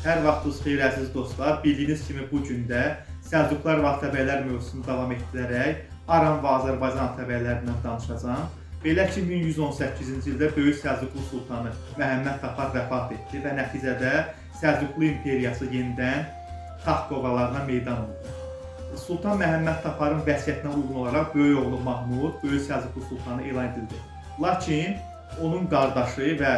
Hər vaxtınız xeyir əziz dostlar. Bildiyiniz kimi bu gün də Səlcuqlar və Atabəylər mövzusunu davam etdirərək Aran və Azərbaycan Atabəylərindən danışacağam. Belə ki, 1118-ci ildə Böyük Səlcuqlu Sultanı Məhəmməd Tapar vəfat etdi və nəticədə Səlcuqlu imperiyası yenidən taxt qovalarına meydan oldu. Sultan Məhəmməd Taparın vəsiyyətinə uyğun olaraq böyük oğlu Mahmud Böyük Səlcuqlu Sultanı elan edildi. Lakin onun qardaşı və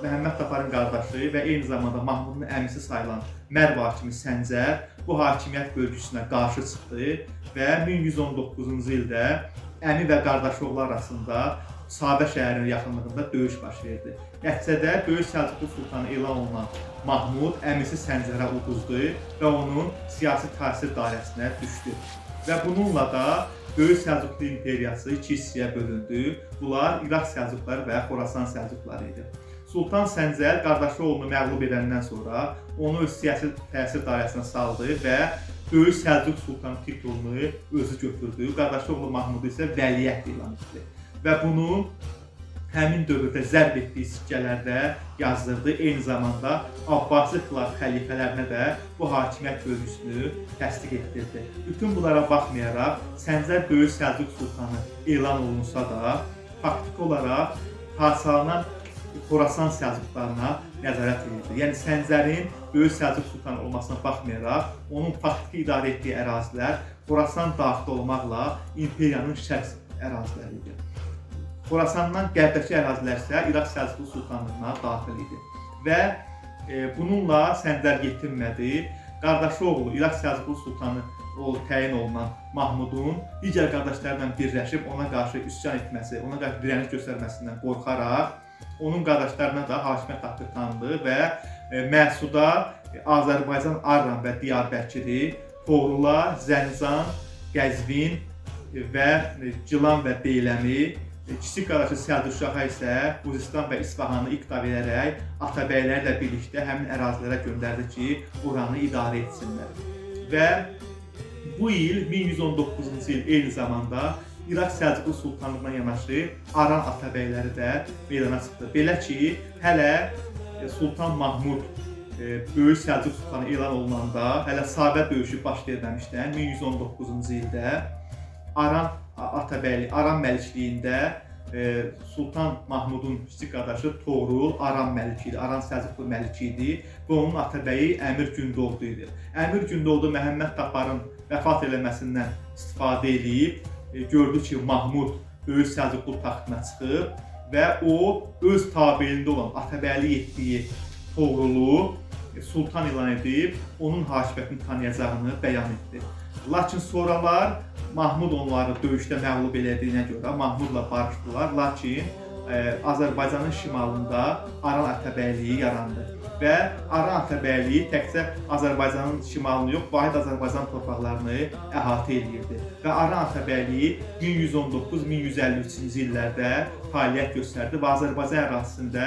Məhəmməd Taparın qardaşı və eyni zamanda Mahmudun əmisi sayılan Mərv hakimi Səncər bu hakimiyyət bölgüsünə qarşı çıxdı və 1119-cu ildə əmi və qardaşı oğlu arasında Sabə şəhərinin yaxınlığında döyüş baş verdi. Nəticədə Böyük Səlcuqlu Sultanı elan olunan Mahmud əmisi Səncərə uduzdu və onun siyasi təsir dairəsinə düşdü. Və bununla da Böyük Səlcuqlu imperiyası iki hissəyə bölündü. Bunlar İraq Səlcuqları və Xorasan Səlcuqları idi. Sultan Səncər qardaşı oğlunu məğlub edəndən sonra onu öz siyasi təsir dairəsinə saldı və Böyük Səlcuq Sultanı titulunu özü götürdü. Qardaşı oğlu Mahmudu isə vəliəhd elan etdi. Və bunu həmin dövrdə zərb etdiyi sikkələrdə yazdırdı. Eyni zamanda Abbasi xəlifələrinə də bu hakimiyyət bölgüsünü təsdiq etdirdi. Bütün bunlara baxmayaraq Səncər Böyük Səlcuq Sultanı elan olunsa da faktiki olaraq parçalanan Xorasan Səlcuqlarına nəzarət edirdi. Yəni Səncərin Böyük Səlcuq Sultanı olmasına baxmayaraq onun faktiki idarə etdiyi ərazilər Xorasan daxil olmaqla imperiyanın şərq əraziləri idi. Xorasandan qərbdəki ərazilər isə İraq Səlcuqlu Sultanlığına daxil idi. Və bununla Səncər yetinmədi. Qardaşı oğlu İraq Səlcuqlu Sultanı təyin olunan Mahmudun digər qardaşlarla birləşib ona qarşı üsyan etməsi, ona qarşı dirəniş göstərməsindən qorxaraq onun qardaşlarına da hakimiyyət haqqı tanıdı və Məsuda, Azərbaycan, Arran və Diyarbəkiri, Toğrula, Zəncan, Qəzvin və Gilan və Beyləmi, kiçik qardaşı Səlcuq Şaha isə Xuzistan və İsfahanı iqta verərək Atabəylərlə birlikdə həmin ərazilərə göndərdi ki, oranı idarə etsinlər. Və bu il 1119-cu il eyni zamanda İraq Səlcuqlu Sultanlığına yanaşı Aran Atabəyləri də meydana çıxdı. Belə ki, hələ Sultan Mahmud Böyük Səlcuq Sultanı elan olunanda, hələ Sabə döyüşü baş verməmişdən 1119-cu ildə Aran məlikliyində Sultan Mahmudun kiçik qardaşı Toğrul Aran məliki idi, Aran Səlcuqlu məliki idi və onun atabəyi Əmir Gündoğdu idi. Əmir Gündoğdu Məhəmməd Taparın vəfat eləməsindən istifadə edib, gördü ki, Mahmud Böyük Səlcuqlu taxtına çıxıb və o öz tabeliyində olan atabəli etdiyi Toğrulu sultan elan edib, onun hakimiyyətini tanıyacağını bəyan etdi. Lakin sonralar Mahmud onları döyüşdə məğlub elədiyinə görə Mahmudla barışdılar. Lakin Azərbaycanın şimalında Aran Atabəyliyi yarandı. Və Aran Atabəyliyi təkcə Azərbaycanın şimalını yox, vahid Azərbaycan torpaqlarını əhatə edirdi. Və Aran Atabəyliyi 1119-1153-cü illərdə fəaliyyət göstərdi və Azərbaycan ərazisində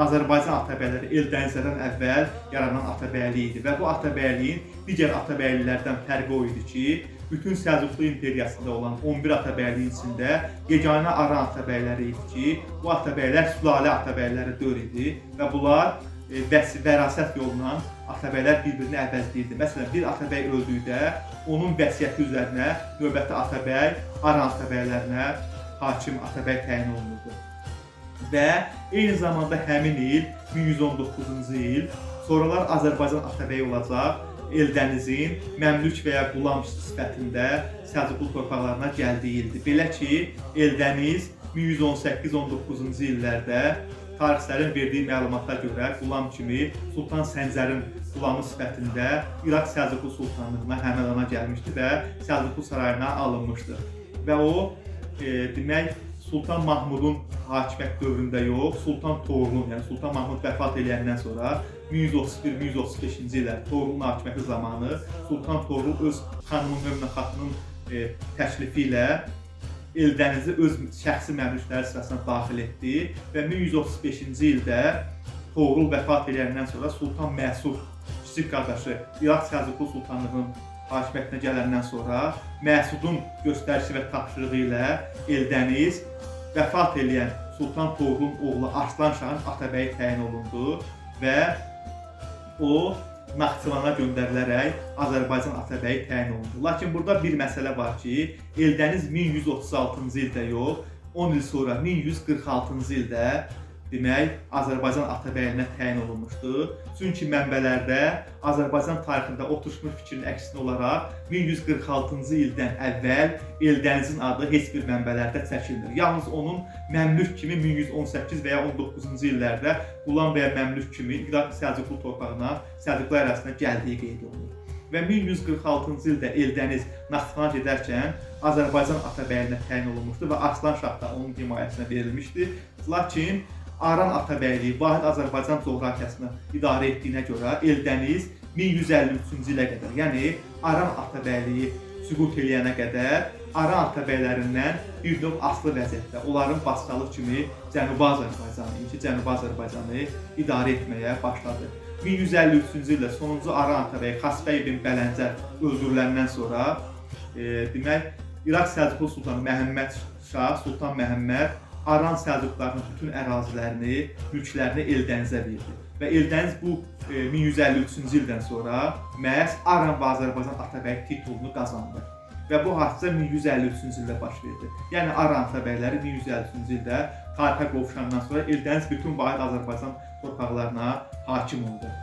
Azərbaycan Atabəyləri Eldənizədən əvvəl yaranan Atabəyliyi idi. Və bu Atabəyliyin digər Atabəylilərdən fərqi o idi ki, bütün Səlcuqlu imperiyasında olan 11 Atabəyliyin içində yeganə Aran Atabəyləri idi ki, bu Atabəylər sülalə Atabəyləri dövr idi və bunlar vərasət yolundan Atabəylər bir-birini əvəzləyirdi. Məsələn, bir Atabəy öldükdə onun vəsiyyəti üzərinə növbəti Atabəy Aran Atabəylərinə hakim Atabəy təyin olunurdu. Və eyni zamanda həmin il 1119-cu il sonralar Azərbaycan Atabəyi olacaq Eldənizin Məmlük və ya Qulam sifətində Səlcuqlu torpaqlarına gəldiyi ildir. Belə ki, Eldəniz 1118-19-cu illərdə tarixçilərin verdiyi məlumatlara görə Qulam kimi Sultan Səncərin Qulamı sifətində İraq Səlcuqlu Sultanlığına həməlana gəlmişdi və Səlcuqlu sarayına alınmışdı. Və o, demək, Sultan Mahmudun hakimiyyət dövründə yox, Sultan Toğrulun, yəni Sultan Mahmud vəfat edəndən sonra 1131-1135-ci illər Toğrulun hakimiyyəti zamanı Sultan Toğrul öz xanımın Möminə xatunun təklifi ilə Eldənizi öz şəxsi məmlükləri sırasına daxil etdi və 1135-ci ildə Toğrul vəfat edəndən sonra Sultan Məsud, kiçik qardaşı İraq Səlcuqlu Sultanlığının hakimiyyətinə gələndən sonra Məsudun göstərişi və tapşırığı ilə Eldəniz vəfat edən Sultan Toğrulun oğlu Arslan Şahın Atabəyi təyin olundu və o Naxçıvana göndərilərək Azərbaycan Atabəyi təyin olundu. Lakin burada bir məsələ var ki, Eldəniz 1136-cı ildə yox, 10 il sonra 1146-cı ildə demək Azərbaycan Atabəyinə təyin olunmuşdu. Çünki mənbələrdə Azərbaycan tarixində oturmuş fikrin əksinə olaraq 1146-cı ildən əvvəl Eldənizin adı heç bir mənbələrdə çəkilmir. Yalnız onun məmlük kimi 1118 və ya 19-cu illərdə Qulam və ya məmlük kimi İraq Səlcuqlu torpağına, Səlcuqlar ərazisinə gəldiyi qeyd olunur. Və 1146-cı ildə Eldəniz Naxçıvana gedərkən Azərbaycan Atabəyinə təyin olunmuşdu və Arslan Şah da onun himayəsinə verilmişdi. Lakin Aran Atabəyliyi Vahid Azərbaycan coğrafiyasını idarə etdiyinə görə Eldəniz 1153-cü ilə qədər, yəni Aran Atabəyliyi süqut eləyənə qədər Aran Atabəylərindən bir növ asılı vəziyyətdə, onların başçılıq kimi Cənubi Azərbaycanı idarə etməyə başladı. 1153-cü ildə sonuncu Aran Atabəyi Xasbəy ibn Bələncər öldürüləndən sonra demək İraq Səlcuqlu Sultanı Məhəmməd Şah, Sultan Məhəmməd Aran Səlcuqlarının bütün ərazilərini, mülklərini Eldənizə verdi. Və Eldəniz bu 1153-cü ildən sonra məhz Aran və Azərbaycan Atabəyi titulunu qazandı. Və bu hadisə 1153-cü ildə baş verdi. Yəni Aran Atabəyləri 1153-cü ildə tarixə qovuşandan sonra Eldəniz bütün Vahid Azərbaycan torpaqlarına hakim oldu.